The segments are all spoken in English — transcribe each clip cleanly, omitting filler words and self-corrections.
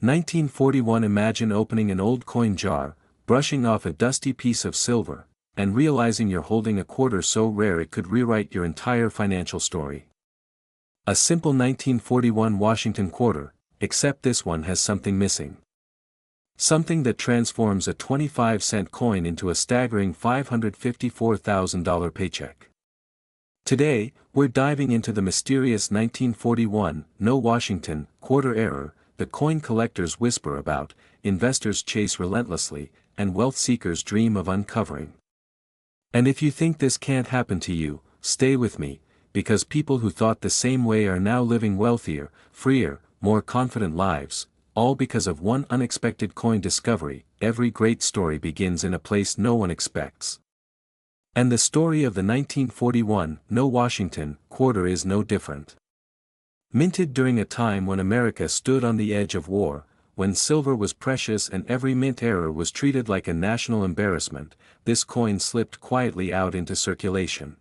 1941. Imagine opening an old coin jar, brushing off a dusty piece of silver, and realizing you're holding a quarter so rare it could rewrite your entire financial story. A simple 1941 Washington quarter, except this one has something missing. Something that transforms a 25-cent coin into a staggering $554,000 paycheck. Today, we're diving into the mysterious 1941, no Washington, quarter error, the coin collectors whisper about, investors chase relentlessly, and wealth seekers dream of uncovering. And if you think this can't happen to you, stay with me, because people who thought the same way are now living wealthier, freer, more confident lives, all because of one unexpected coin discovery. Every great story begins in a place no one expects. And the story of the 1941, no Washington, quarter is no different. Minted during a time when America stood on the edge of war, when silver was precious and every mint error was treated like a national embarrassment, this coin slipped quietly out into circulation.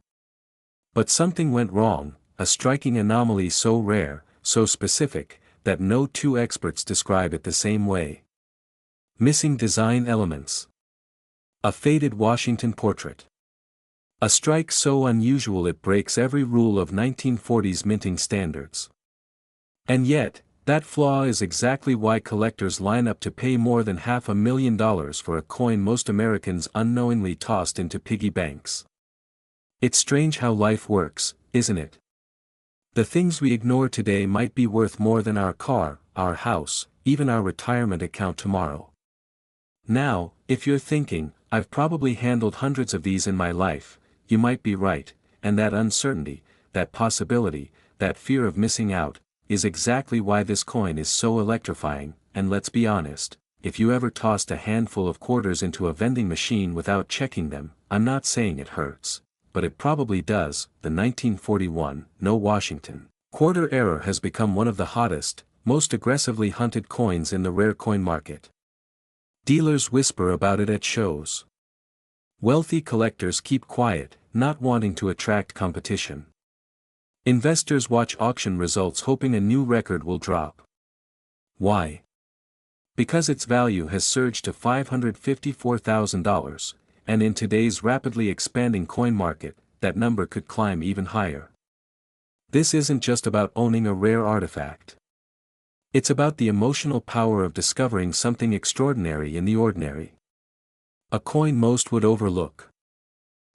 But something went wrong, a striking anomaly so rare, so specific, that no two experts describe it the same way. Missing design elements. A faded Washington portrait. A strike so unusual it breaks every rule of 1940s minting standards. And yet, that flaw is exactly why collectors line up to pay more than $500,000 for a coin most Americans unknowingly tossed into piggy banks. It's strange how life works, isn't it? The things we ignore today might be worth more than our car, our house, even our retirement account tomorrow. Now, if you're thinking, I've probably handled hundreds of these in my life, you might be right, and that uncertainty, that possibility, that fear of missing out, is exactly why this coin is so electrifying. And let's be honest, if you ever tossed a handful of quarters into a vending machine without checking them, I'm not saying it hurts, but it probably does. The 1941, no Washington, quarter error has become one of the hottest, most aggressively hunted coins in the rare coin market. Dealers whisper about it at shows. Wealthy collectors keep quiet, not wanting to attract competition. Investors watch auction results hoping a new record will drop. Why? Because its value has surged to $554,000, and in today's rapidly expanding coin market, that number could climb even higher. This isn't just about owning a rare artifact. It's about the emotional power of discovering something extraordinary in the ordinary. A coin most would overlook.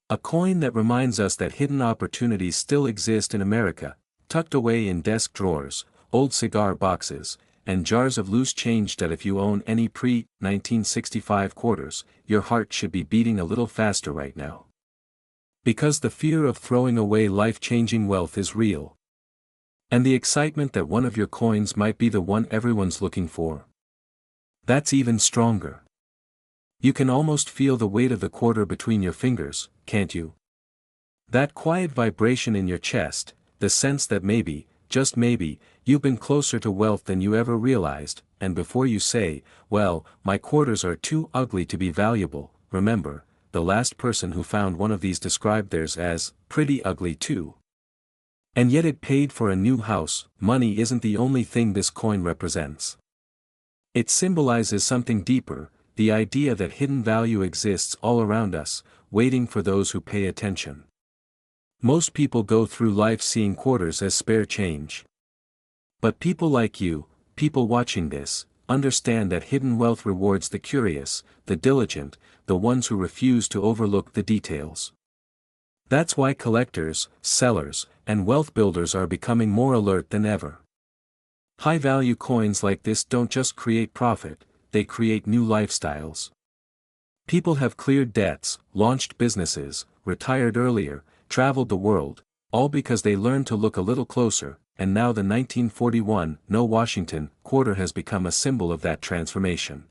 A coin that reminds us that hidden opportunities still exist in America, tucked away in desk drawers, old cigar boxes, and jars of loose change that if you own any pre-1965 quarters, your heart should be beating a little faster right now. Because the fear of throwing away life-changing wealth is real. And the excitement that one of your coins might be the one everyone's looking for. That's even stronger. You can almost feel the weight of the quarter between your fingers, can't you? That quiet vibration in your chest, the sense that maybe, just maybe, you've been closer to wealth than you ever realized. And before you say, well, my quarters are too ugly to be valuable, remember, the last person who found one of these described theirs as pretty ugly too. And yet it paid for a new house. Money isn't the only thing this coin represents. It symbolizes something deeper, the idea that hidden value exists all around us, waiting for those who pay attention. Most people go through life seeing quarters as spare change. But people like you, people watching this, understand that hidden wealth rewards the curious, the diligent, the ones who refuse to overlook the details. That's why collectors, sellers, and wealth builders are becoming more alert than ever. High-value coins like this don't just create profit, they create new lifestyles. People have cleared debts, launched businesses, retired earlier, traveled the world, all because they learned to look a little closer, and now the 1941, no Washington, quarter has become a symbol of that transformation.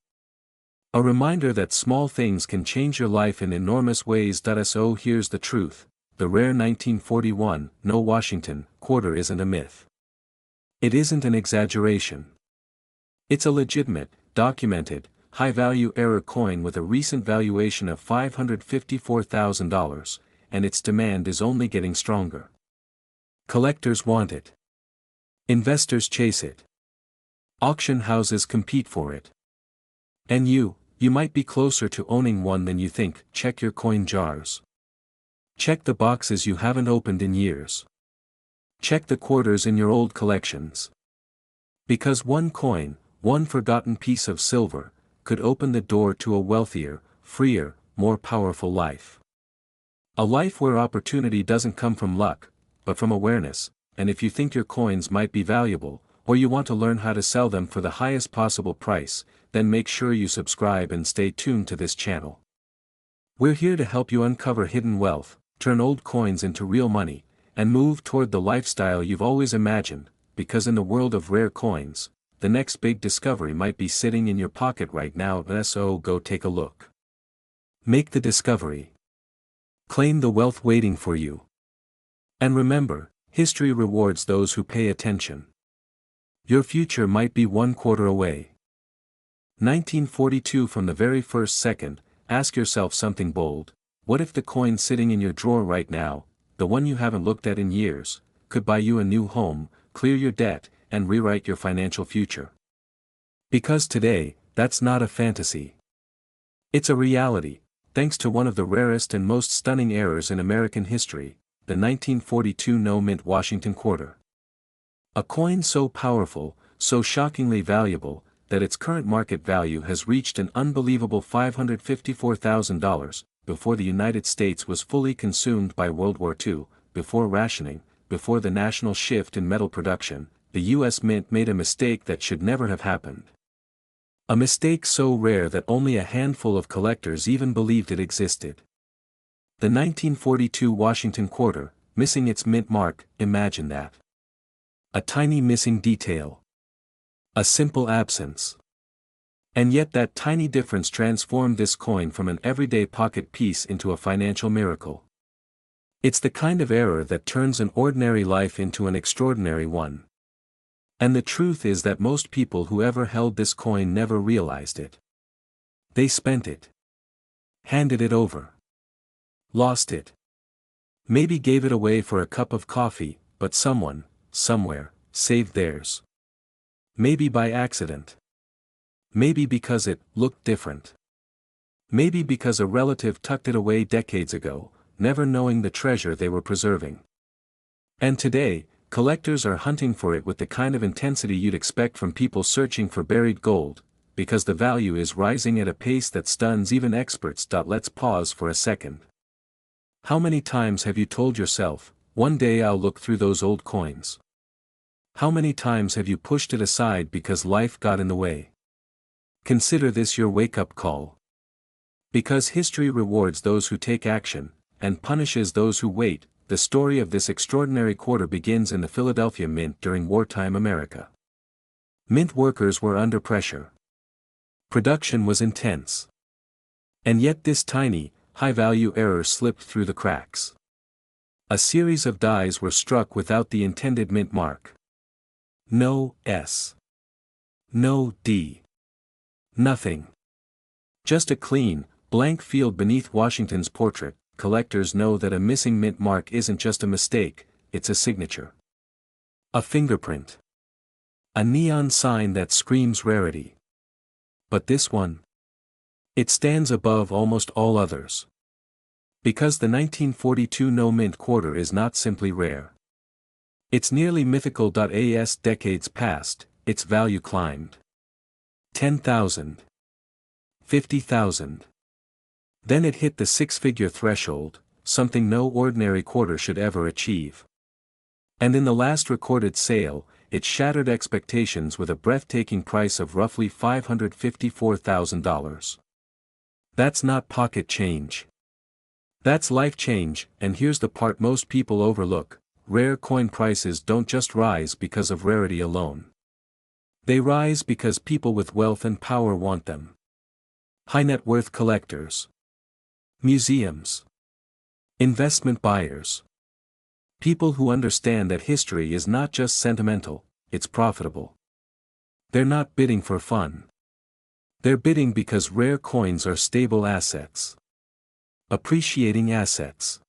A reminder that small things can change your life in enormous ways. So here's the truth, the rare 1941, no Washington, quarter isn't a myth. It isn't an exaggeration. It's a legitimate, documented, high-value error coin with a recent valuation of $554,000, and its demand is only getting stronger. Collectors want it. Investors chase it. Auction houses compete for it. And you might be closer to owning one than you think. Check your coin jars. Check the boxes you haven't opened in years. Check the quarters in your old collections. Because one coin, one forgotten piece of silver, could open the door to a wealthier, freer, more powerful life. A life where opportunity doesn't come from luck, but from awareness. And if you think your coins might be valuable, or you want to learn how to sell them for the highest possible price, then make sure you subscribe and stay tuned to this channel. We're here to help you uncover hidden wealth, turn old coins into real money, and move toward the lifestyle you've always imagined, because in the world of rare coins, the next big discovery might be sitting in your pocket right now. So go take a look. Make the discovery. Claim the wealth waiting for you. And remember, history rewards those who pay attention. Your future might be 1/4 away. 1942. From the very first second, ask yourself something bold. What if the coin sitting in your drawer right now, the one you haven't looked at in years, could buy you a new home, clear your debt, and rewrite your financial future? Because today, that's not a fantasy. It's a reality, thanks to one of the rarest and most stunning errors in American history, the 1942 no-mint Washington quarter. A coin so powerful, so shockingly valuable, that its current market value has reached an unbelievable $554,000, before the United States was fully consumed by World War II, before rationing, before the national shift in metal production, the U.S. Mint made a mistake that should never have happened. A mistake so rare that only a handful of collectors even believed it existed. The 1942 Washington quarter, missing its mint mark. Imagine that. A tiny missing detail. A simple absence. And yet that tiny difference transformed this coin from an everyday pocket piece into a financial miracle. It's the kind of error that turns an ordinary life into an extraordinary one. And the truth is that most people who ever held this coin never realized it. They spent it. Handed it over. Lost it. Maybe gave it away for a cup of coffee, but someone, somewhere, saved theirs. Maybe by accident. Maybe because it looked different. Maybe because a relative tucked it away decades ago, never knowing the treasure they were preserving. And today, collectors are hunting for it with the kind of intensity you'd expect from people searching for buried gold, because the value is rising at a pace that stuns even experts. Let's pause for a second. How many times have you told yourself, one day I'll look through those old coins? How many times have you pushed it aside because life got in the way? Consider this your wake-up call. Because history rewards those who take action, and punishes those who wait. The story of this extraordinary quarter begins in the Philadelphia Mint during wartime America. Mint workers were under pressure. Production was intense. And yet this tiny, high-value error slipped through the cracks. A series of dies were struck without the intended mint mark. No S. No D. Nothing. Just a clean, blank field beneath Washington's portrait. Collectors know that a missing mint mark isn't just a mistake, it's a signature. A fingerprint. A neon sign that screams rarity. But this one? It stands above almost all others. Because the 1942 no-mint quarter is not simply rare. It's nearly mythical. As decades passed, its value climbed. 10,000. 50,000. Then it hit the six-figure threshold, something no ordinary quarter should ever achieve. And in the last recorded sale, it shattered expectations with a breathtaking price of roughly $554,000. That's not pocket change. That's life change. And here's the part most people overlook: rare coin prices don't just rise because of rarity alone. They rise because people with wealth and power want them. High net worth collectors. Museums. Investment buyers. People who understand that history is not just sentimental, it's profitable. They're not bidding for fun. They're bidding because rare coins are stable assets. Appreciating assets.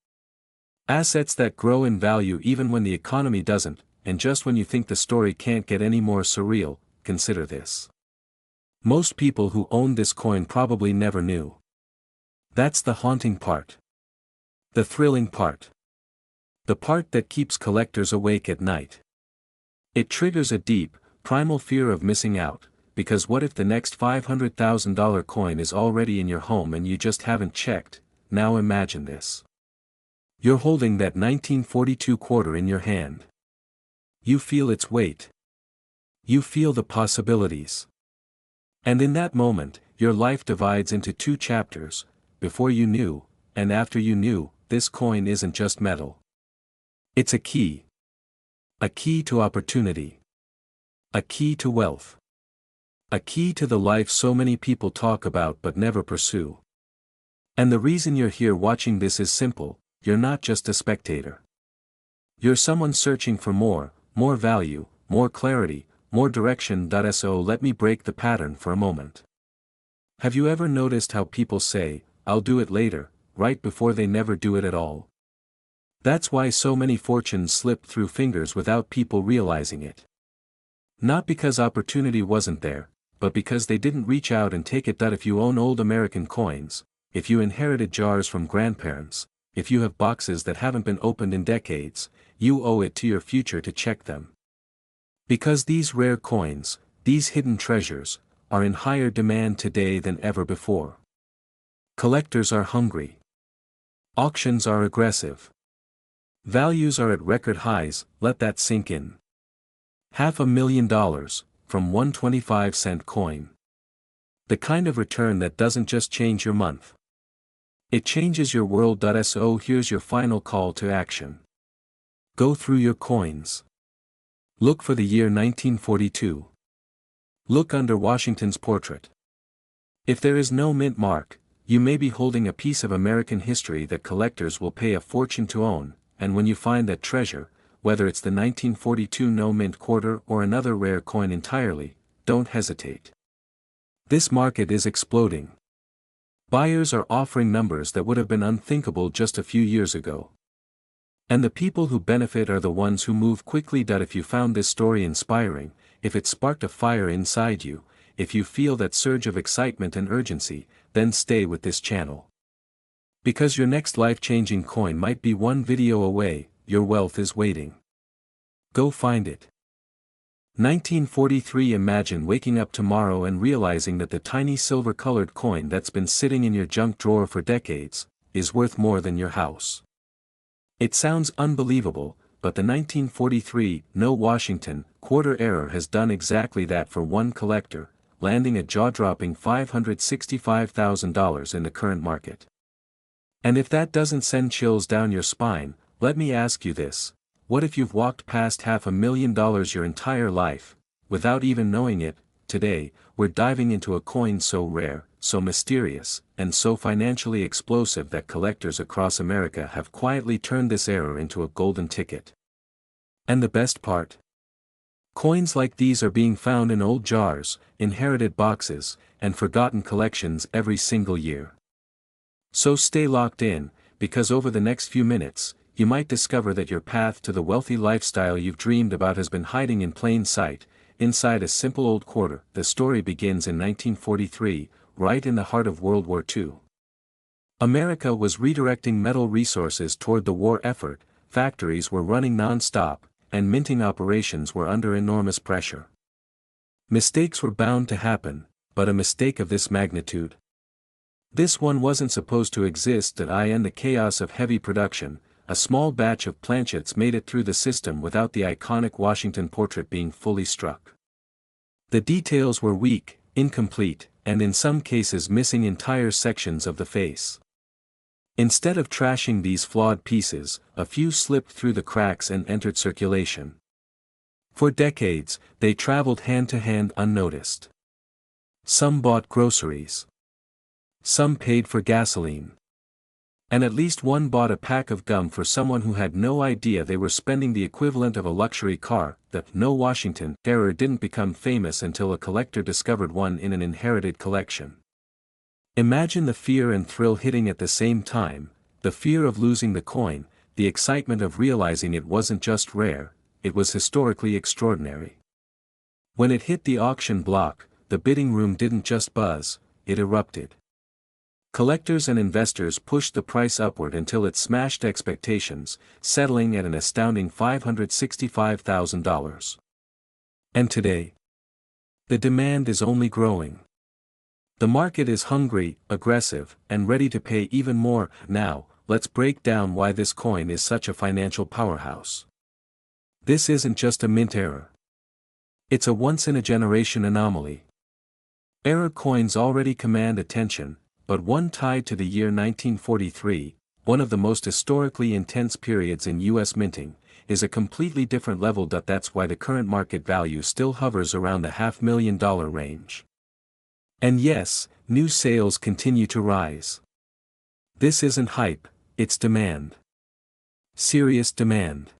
Assets that grow in value even when the economy doesn't, and just when you think the story can't get any more surreal, consider this. Most people who own this coin probably never knew. That's the haunting part. The thrilling part. The part that keeps collectors awake at night. It triggers a deep, primal fear of missing out, because what if the next $500,000 coin is already in your home and you just haven't checked? Now imagine this. You're holding that 1942 quarter in your hand. You feel its weight. You feel the possibilities. And in that moment, your life divides into two chapters: before you knew, and after you knew. This coin isn't just metal. It's a key. A key to opportunity. A key to wealth. A key to the life so many people talk about but never pursue. And the reason you're here watching this is simple: you're not just a spectator. You're someone searching for more value, more clarity, more direction. So let me break the pattern for a moment. Have you ever noticed how people say, "I'll do it later," right before they never do it at all? That's why so many fortunes slip through fingers without people realizing it. Not because opportunity wasn't there, but because they didn't reach out and take it. If you own old American coins, if you inherited jars from grandparents, if you have boxes that haven't been opened in decades, you owe it to your future to check them. Because these rare coins, these hidden treasures, are in higher demand today than ever before. Collectors are hungry. Auctions are aggressive. Values are at record highs. Let that sink in. $500,000, from one 25-cent coin. The kind of return that doesn't just change your month. It changes your world. So here's your final call to action. Go through your coins. Look for the year 1942. Look under Washington's portrait. If there is no mint mark, you may be holding a piece of American history that collectors will pay a fortune to own. And when you find that treasure, whether it's the 1942 no-mint quarter or another rare coin entirely, don't hesitate. This market is exploding. Buyers are offering numbers that would have been unthinkable just a few years ago. And the people who benefit are the ones who move quickly. If you found this story inspiring, if it sparked a fire inside you, if you feel that surge of excitement and urgency, then stay with this channel. Because your next life-changing coin might be one video away. Your wealth is waiting. Go find it. 1943. Imagine waking up tomorrow and realizing that the tiny silver-colored coin that's been sitting in your junk drawer for decades is worth more than your house. It sounds unbelievable, but the 1943 no Washington quarter error has done exactly that for one collector, landing a jaw-dropping $565,000 in the current market. And if that doesn't send chills down your spine, let me ask you this: what if you've walked past $500,000 your entire life, without even knowing it? Today, we're diving into a coin so rare, so mysterious, and so financially explosive that collectors across America have quietly turned this error into a golden ticket. And the best part? Coins like these are being found in old jars, inherited boxes, and forgotten collections every single year. So stay locked in, because over the next few minutes, you might discover that your path to the wealthy lifestyle you've dreamed about has been hiding in plain sight, inside a simple old quarter. The story begins in 1943, right in the heart of World War II. America was redirecting metal resources toward the war effort, factories were running non-stop, and minting operations were under enormous pressure. Mistakes were bound to happen, but a mistake of this magnitude? This one wasn't supposed to exist. In the chaos of heavy production, a small batch of planchets made it through the system without the iconic Washington portrait being fully struck. The details were weak, incomplete, and in some cases missing entire sections of the face. Instead of trashing these flawed pieces, a few slipped through the cracks and entered circulation. For decades, they traveled hand to hand unnoticed. Some bought groceries. Some paid for gasoline. And at least one bought a pack of gum for someone who had no idea they were spending the equivalent of a luxury car. The no Washington error didn't become famous until a collector discovered one in an inherited collection. Imagine the fear and thrill hitting at the same time: the fear of losing the coin, the excitement of realizing it wasn't just rare, it was historically extraordinary. When it hit the auction block, the bidding room didn't just buzz, it erupted. Collectors and investors pushed the price upward until it smashed expectations, settling at an astounding $565,000. And today, the demand is only growing. The market is hungry, aggressive, and ready to pay even more. Now, let's break down why this coin is such a financial powerhouse. This isn't just a mint error. It's a once-in-a-generation anomaly. Error coins already command attention, but one tied to the year 1943, one of the most historically intense periods in U.S. minting, is a completely different level. That's why the current market value still hovers around the $500,000 range. And yes, new sales continue to rise. This isn't hype, it's demand. Serious demand.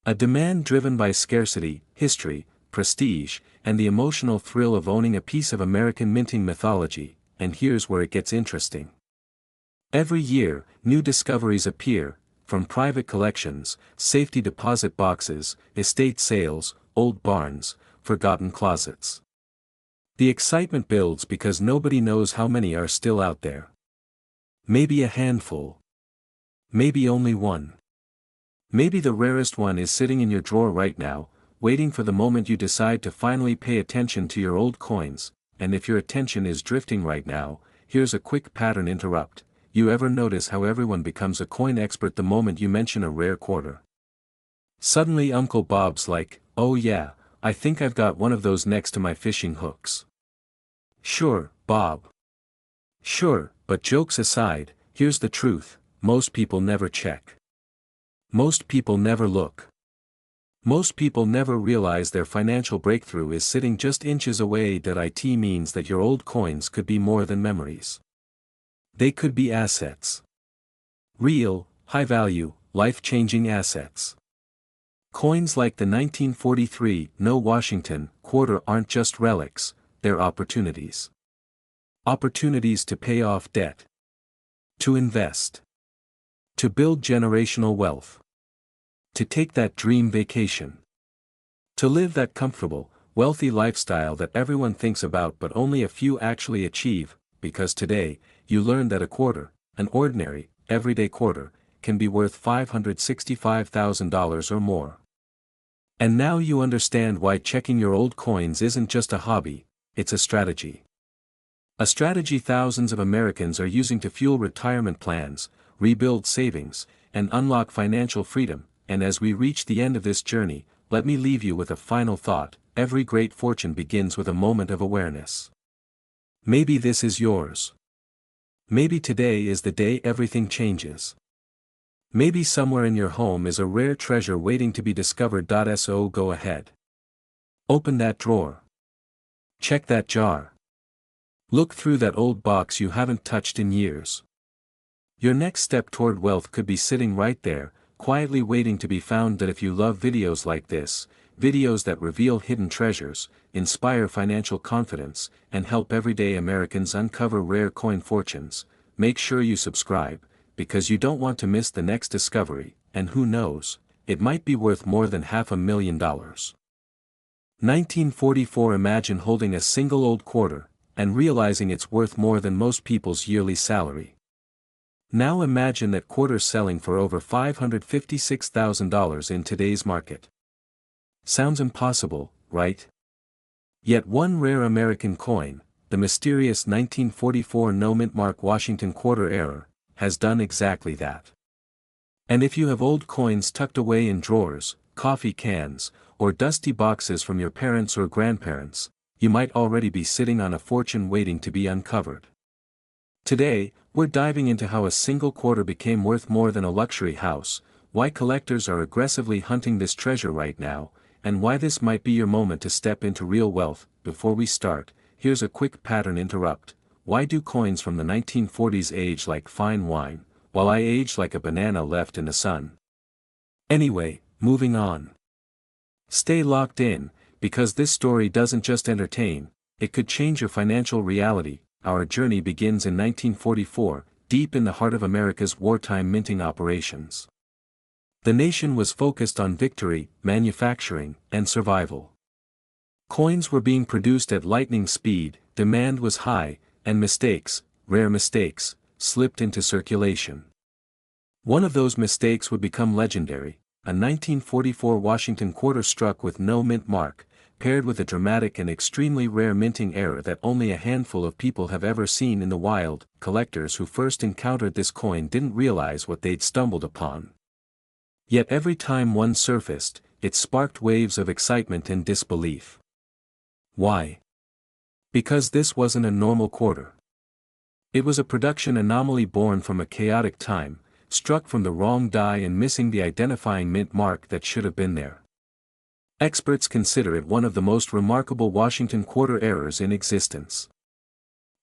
A demand driven by scarcity, history, prestige, and the emotional thrill of owning a piece of American minting mythology. And here's where it gets interesting. Every year, new discoveries appear, from private collections, safety deposit boxes, estate sales, old barns, forgotten closets. The excitement builds because nobody knows how many are still out there. Maybe a handful. Maybe only one. Maybe the rarest one is sitting in your drawer right now, waiting for the moment you decide to finally pay attention to your old coins. And if your attention is drifting right now, here's a quick pattern interrupt. You ever notice how everyone becomes a coin expert the moment you mention a rare quarter? Suddenly Uncle Bob's like, "Oh yeah, I think I've got one of those next to my fishing hooks." Sure, Bob. Sure, but jokes aside, here's the truth, most people never check. Most people never look. Most people never realize their financial breakthrough is sitting just inches away. It means that your old coins could be more than memories. They could be assets. Real, high-value, life-changing assets. Coins like the 1943 No Washington quarter aren't just relics, they're opportunities. Opportunities to pay off debt. To invest. To build generational wealth. To take that dream vacation. To live that comfortable, wealthy lifestyle that everyone thinks about but only a few actually achieve, because today, you learn that a quarter, an ordinary, everyday quarter, can be worth $565,000 or more. And now you understand why checking your old coins isn't just a hobby, it's a strategy. A strategy thousands of Americans are using to fuel retirement plans, rebuild savings, and unlock financial freedom. And as we reach the end of this journey, let me leave you with a final thought. Every great fortune begins with a moment of awareness. Maybe this is yours. Maybe today is the day everything changes. Maybe somewhere in your home is a rare treasure waiting to be discovered. So go ahead. Open that drawer. Check that jar. Look through that old box you haven't touched in years. Your next step toward wealth could be sitting right there, quietly waiting to be found. That if you love videos like this, videos that reveal hidden treasures, inspire financial confidence, and help everyday Americans uncover rare coin fortunes, make sure you subscribe, because you don't want to miss the next discovery, and who knows, it might be worth more than $500,000. 1944. Imagine holding a single old quarter, and realizing it's worth more than most people's yearly salary. Now imagine that quarter selling for over $556,000 in today's market. Sounds impossible, right? Yet one rare American coin, the mysterious 1944 No Mint Mark Washington quarter error, has done exactly that. And if you have old coins tucked away in drawers, coffee cans, or dusty boxes from your parents or grandparents, you might already be sitting on a fortune waiting to be uncovered. Today, we're diving into how a single quarter became worth more than a luxury house, why collectors are aggressively hunting this treasure right now, and why this might be your moment to step into real wealth. Before we start, here's a quick pattern interrupt. Why do coins from the 1940s age like fine wine, while I age like a banana left in the sun? Anyway, moving on. Stay locked in, because this story doesn't just entertain, it could change your financial reality. Our journey begins in 1944, deep in the heart of America's wartime minting operations. The nation was focused on victory, manufacturing, and survival. Coins were being produced at lightning speed, demand was high, and mistakes, rare mistakes, slipped into circulation. One of those mistakes would become legendary: a 1944 Washington quarter struck with no mint mark, paired with a dramatic and extremely rare minting error that only a handful of people have ever seen in the wild. Collectors who first encountered this coin didn't realize what they'd stumbled upon. Yet every time one surfaced, it sparked waves of excitement and disbelief. Why? Because this wasn't a normal quarter. It was a production anomaly born from a chaotic time, struck from the wrong die and missing the identifying mint mark that should have been there. Experts consider it one of the most remarkable Washington quarter errors in existence.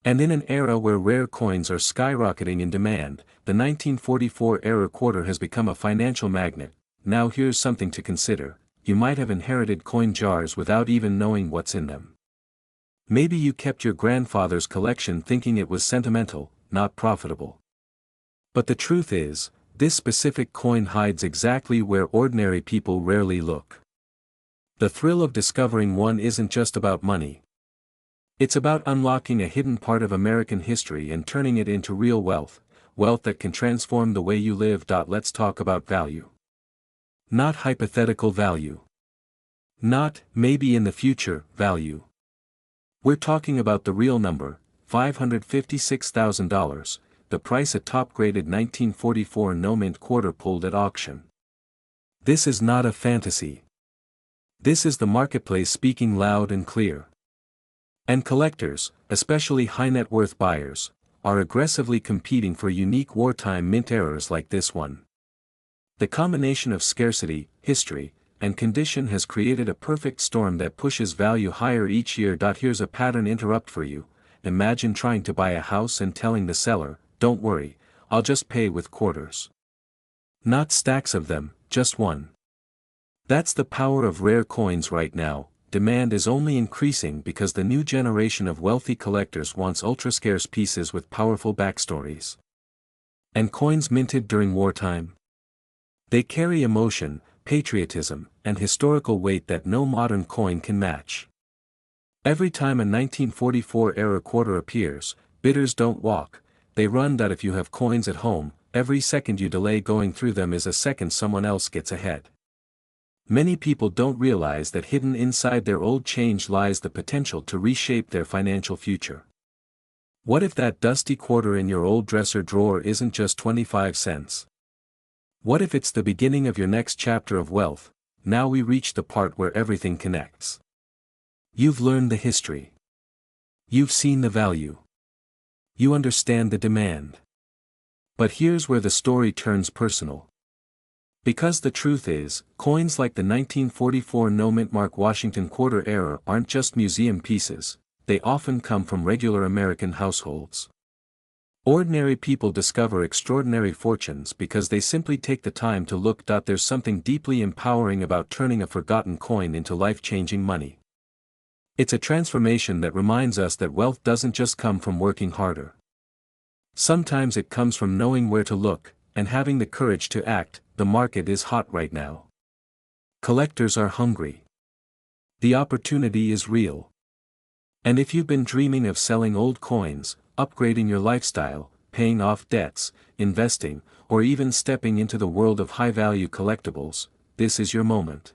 And in an era where rare coins are skyrocketing in demand, the 1944 error quarter has become a financial magnet. Now here's something to consider: you might have inherited coin jars without even knowing what's in them. Maybe you kept your grandfather's collection thinking it was sentimental, not profitable. But the truth is, this specific coin hides exactly where ordinary people rarely look. The thrill of discovering one isn't just about money. It's about unlocking a hidden part of American history and turning it into real wealth, wealth that can transform the way you live. Let's talk about value. Not hypothetical value. Not, maybe in the future, value. We're talking about the real number, $556,000, the price a top-graded 1944 no-mint quarter pulled at auction. This is not a fantasy. This is the marketplace speaking loud and clear. And collectors, especially high-net-worth buyers, are aggressively competing for unique wartime mint errors like this one. The combination of scarcity, history, and condition has created a perfect storm that pushes value higher each year. Here's a pattern interrupt for you. Imagine trying to buy a house and telling the seller, "Don't worry, I'll just pay with quarters." Not stacks of them, just one. That's the power of rare coins right now. Demand is only increasing because the new generation of wealthy collectors wants ultra-scarce pieces with powerful backstories. And coins minted during wartime? They carry emotion, patriotism, and historical weight that no modern coin can match. Every time a 1944 era quarter appears, bidders don't walk, they run. If you have coins at home, every second you delay going through them is a second someone else gets ahead. Many people don't realize that hidden inside their old change lies the potential to reshape their financial future. What if that dusty quarter in your old dresser drawer isn't just 25 cents? What if it's the beginning of your next chapter of wealth? Now we reach the part where everything connects. You've learned the history. You've seen the value. You understand the demand. But here's where the story turns personal. Because the truth is, coins like the 1944 no-mint mark Washington quarter error aren't just museum pieces, they often come from regular American households. Ordinary people discover extraordinary fortunes because they simply take the time to look. There's something deeply empowering about turning a forgotten coin into life-changing money. It's a transformation that reminds us that wealth doesn't just come from working harder. Sometimes it comes from knowing where to look, and having the courage to act. The market is hot right now. Collectors are hungry. The opportunity is real. And if you've been dreaming of selling old coins, upgrading your lifestyle, paying off debts, investing, or even stepping into the world of high-value collectibles, this is your moment.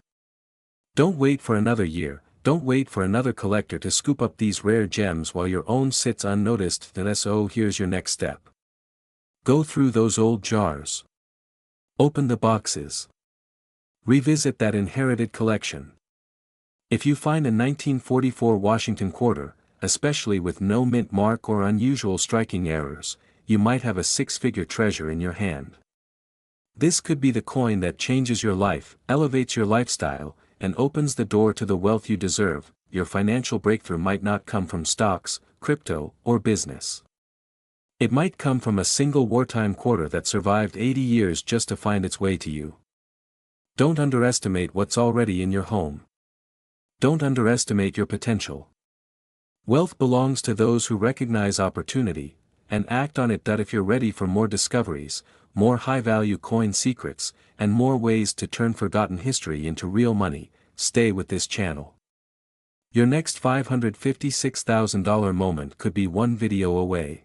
Don't wait for another year, don't wait for another collector to scoop up these rare gems while your own sits unnoticed. So here's your next step. Go through those old jars. Open the boxes. Revisit that inherited collection. If you find a 1944 Washington quarter, especially with no mint mark or unusual striking errors, you might have a six-figure treasure in your hand. This could be the coin that changes your life, elevates your lifestyle, and opens the door to the wealth you deserve. Your financial breakthrough might not come from stocks, crypto, or business. It might come from a single wartime quarter that survived 80 years just to find its way to you. Don't underestimate what's already in your home. Don't underestimate your potential. Wealth belongs to those who recognize opportunity, and act on it. If you're ready for more discoveries, more high-value coin secrets, and more ways to turn forgotten history into real money, stay with this channel. Your next $556,000 moment could be one video away.